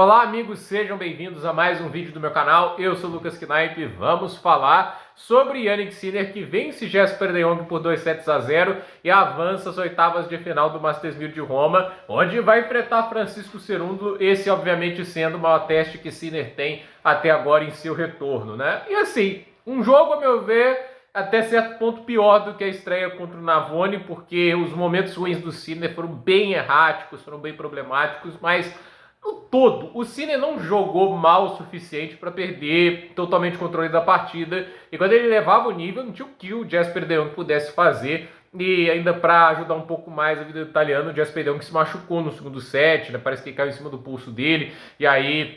Olá amigos, sejam bem-vindos a mais um vídeo do meu canal. Eu sou o Lucas Knaip e vamos falar sobre Jannik Sinner, que vence Jesper de Jong por 2-0 e avança às oitavas de final do Masters 1000 de Roma, onde vai enfrentar Francisco Cerúndolo, esse obviamente sendo o maior teste que Sinner tem até agora em seu retorno, né? E assim, um jogo, a meu ver, até certo ponto pior do que a estreia contra o Navone, porque os momentos ruins do Sinner foram bem erráticos, foram bem problemáticos, mas no todo, o Sinner não jogou mal o suficiente para perder totalmente o controle da partida, e quando ele levava o nível, não tinha o que o Jesper de Jong pudesse fazer. E ainda para ajudar um pouco mais a vida do italiano, o Jesper de Jong se machucou no segundo set, né? Parece que caiu em cima do pulso dele, e aí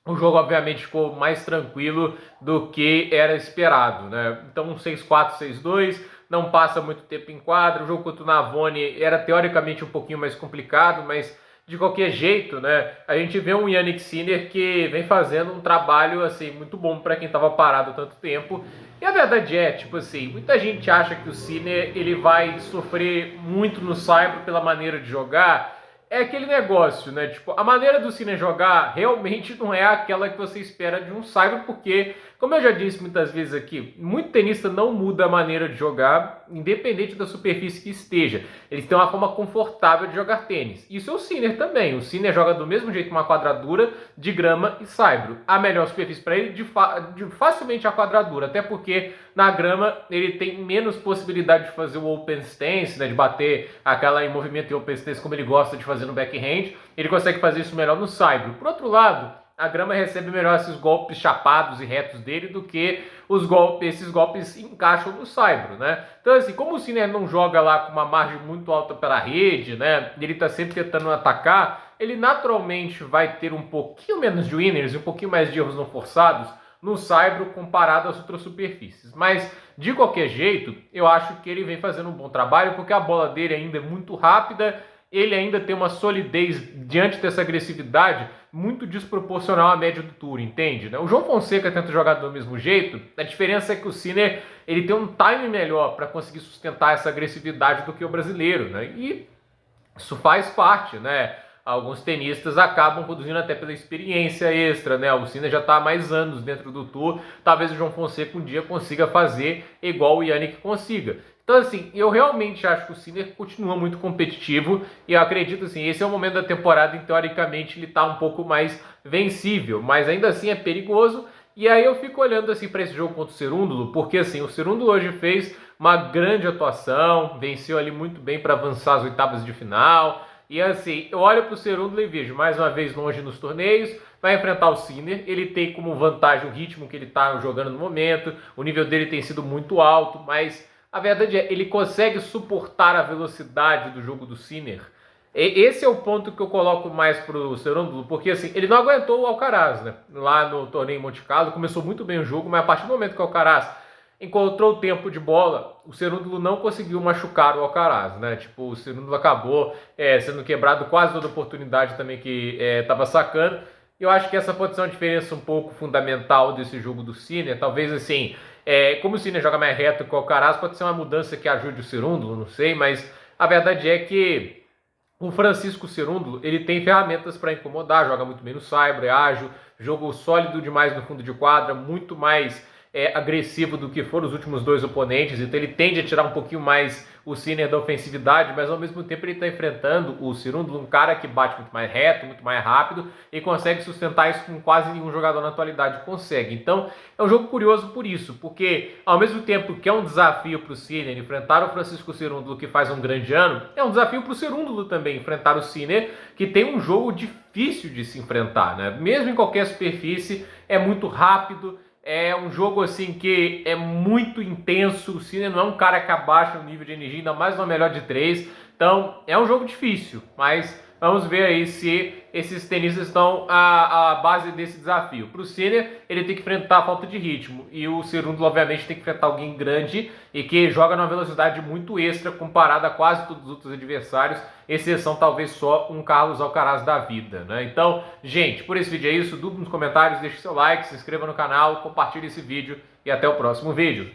o jogo obviamente ficou mais tranquilo do que era esperado, né? Então um 6-4, 6-2, não passa muito tempo em quadra. O jogo contra o Navone era teoricamente um pouquinho mais complicado, mas de qualquer jeito, né, a gente vê um Jannik Sinner que vem fazendo um trabalho assim muito bom para quem estava parado há tanto tempo. E a verdade é, tipo assim, muita gente acha que o Sinner ele vai sofrer muito no saibro pela maneira de jogar. É aquele negócio, né? Tipo, a maneira do Sinner jogar realmente não é aquela que você espera de um saibro, porque, como eu já disse muitas vezes aqui, muito tenista não muda a maneira de jogar, independente da superfície que esteja. Eles têm uma forma confortável de jogar tênis. Isso é o Sinner também. O Sinner joga do mesmo jeito uma quadradura de grama e saibro. A melhor superfície para ele de facilmente a quadradura, até porque na grama ele tem menos possibilidade de fazer o open stance, né, de bater aquela em movimento em open stance como ele gosta de fazer no backhand. Ele consegue fazer isso melhor no saibro. Por outro lado, a grama recebe melhor esses golpes chapados e retos dele do que esses golpes encaixam no saibro, né? Então assim, como o Sinner não joga lá com uma margem muito alta pela rede, né? Ele tá sempre tentando atacar, ele naturalmente vai ter um pouquinho menos de winners e um pouquinho mais de erros não forçados no saibro comparado às outras superfícies. Mas, de qualquer jeito, eu acho que ele vem fazendo um bom trabalho, porque a bola dele ainda é muito rápida, ele ainda tem uma solidez diante dessa agressividade muito desproporcional à média do tour, entende? O João Fonseca tenta jogar do mesmo jeito, a diferença é que o Sinner ele tem um time melhor para conseguir sustentar essa agressividade do que o brasileiro, né? E isso faz parte, né? Alguns tenistas acabam produzindo até pela experiência extra, né? O Sinner já está há mais anos dentro do tour, talvez o João Fonseca um dia consiga fazer igual o Jannik consiga. Então assim, eu realmente acho que o Sinner continua muito competitivo e eu acredito assim, esse é o momento da temporada em que teoricamente ele está um pouco mais vencível, mas ainda assim é perigoso. E aí eu fico olhando assim para esse jogo contra o Cerúndolo, porque assim, o Cerúndolo hoje fez uma grande atuação, venceu ali muito bem para avançar as oitavas de final. E assim, eu olho para o Cerúndolo e vejo, mais uma vez longe nos torneios, vai enfrentar o Sinner, ele tem como vantagem o ritmo que ele está jogando no momento, o nível dele tem sido muito alto, mas a verdade é, ele consegue suportar a velocidade do jogo do Sinner. Esse é o ponto que eu coloco mais pro Cerúndolo, porque assim, ele não aguentou o Alcaraz, né? Lá no torneio em Monte Carlo, começou muito bem o jogo, mas a partir do momento que o Alcaraz encontrou o tempo de bola, o Cerúndolo não conseguiu machucar o Alcaraz, né? Tipo, o Cerúndolo acabou sendo quebrado quase toda oportunidade também que estava sacando. Eu acho que essa pode ser uma diferença um pouco fundamental desse jogo do Sinner. Talvez assim, como o Sinner joga mais reto que o Alcaraz, pode ser uma mudança que ajude o Cerúndolo, não sei, mas a verdade é que o Francisco Cerúndolo, ele tem ferramentas para incomodar, joga muito bem no saibro, é ágil, jogo sólido demais no fundo de quadra, muito mais agressivo do que foram os últimos dois oponentes, então ele tende a tirar um pouquinho mais o Sinner da ofensividade, mas ao mesmo tempo ele está enfrentando o Cerúndolo, um cara que bate muito mais reto, muito mais rápido, e consegue sustentar isso com quase nenhum jogador na atualidade consegue. Então é um jogo curioso por isso, porque ao mesmo tempo que é um desafio para o Sinner enfrentar o Francisco Cerúndolo, que faz um grande ano, é um desafio para o Cerúndolo também enfrentar o Sinner, que tem um jogo difícil de se enfrentar, né? Mesmo em qualquer superfície, é muito rápido. É um jogo assim que é muito intenso. O Sinner não é um cara que abaixa o nível de energia, ainda mais no melhor de três. Então é um jogo difícil, mas vamos ver aí se esses tenistas estão à base desse desafio. Para o Sinner, ele tem que enfrentar a falta de ritmo. E o Cerúndolo, obviamente, tem que enfrentar alguém grande e que joga numa velocidade muito extra comparada a quase todos os outros adversários, exceção talvez só um Carlos Alcaraz da vida, né? Então, gente, por esse vídeo é isso. Dúvida nos comentários, deixe seu like, se inscreva no canal, compartilhe esse vídeo e até o próximo vídeo.